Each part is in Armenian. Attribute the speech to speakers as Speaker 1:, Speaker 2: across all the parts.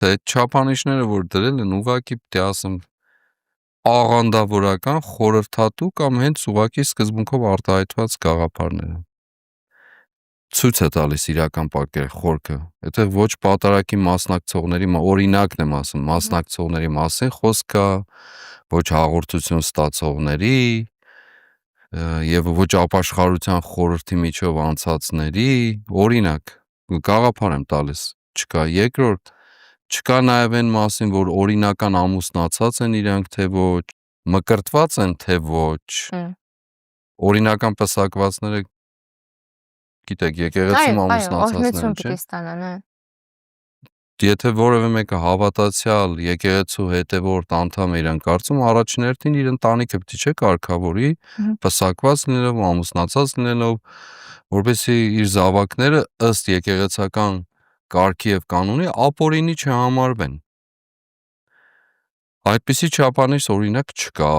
Speaker 1: Այդ չափանիշները, որ դրել են, ուղղակի պիտի ասեմ աղանդավորական, խորհրդատու կամ հենց ուղղակի սկզբունքով արտահայտված գաղափարներ են։ Ցույց է տալիս իրական խորքը, եթե ոչ պատարագի մասնակցողների, օրինակն եմ ասում, մասնակցողների մասին խոսք կա, ոչ հաղորդություն ստացողների եւ ոչ ապաշխարության խորհրդի միջով անցածների, օրինակ, գաղափար եմ տալիս, չկա։ Երկրորդ, չկա նաեւ այն մասին, որ օրինական ամուսնացած են իրանք, թե ոչ, մկրտված են, թե ոչ, օրինական պսակվածները գիտեք, եկեղեցում ամուսնացածներ չէ։ Եթե որևէ մեկը հավատացյալ եկեղեցու հետևորդ անդամ է իրան կարծում, առաջին հերթին իր ընտանիքը պիտի չէ կարգավորի, պսակված լինելով, ամուսնացած լինելով, որպեսզի իր զավակները ըստ եկեղեցական կարգի եւ կանոնի ապօրինի չհամարվեն։ Այդպիսի չափանիշ օրինակ չկա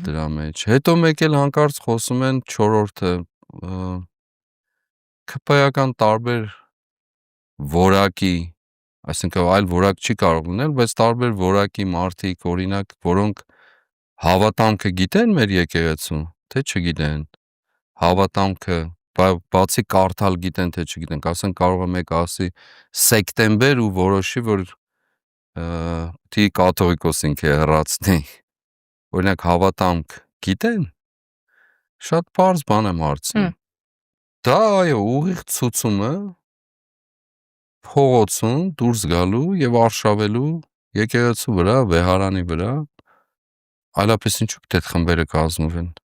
Speaker 1: դրա մեջ։ Հետո մեկ էլ հանկարծ խոսում են 4-րդը ՔՊ-ական տարբեր որակի, այսինքն այլ որակ չի կարող լինել, բայց տարբեր որակի մարդիկ, օրինակ, որոնք հավատամքը գիտեն մեր եկեղեցու, թե չգիտեն, հավատամքը, բացի կարդալ գիտեն, թե չգիտեն, ասենք կարող է մեկը ասի սեկտեմբեր ու որոշի, որ պիտի կաթողիկոս ինքը հեռացնի, օրինակ հավատամք գիտեն, շատ պարզ բան եմ հարցնում, դա այո ուղիղ ցուցումը փողոցում դուրս գալու եւ արշավելու եկեղեցու վրա, վեհարանի վրա, այլապես ինչու պետք է այդ խմբերը կազմվեն։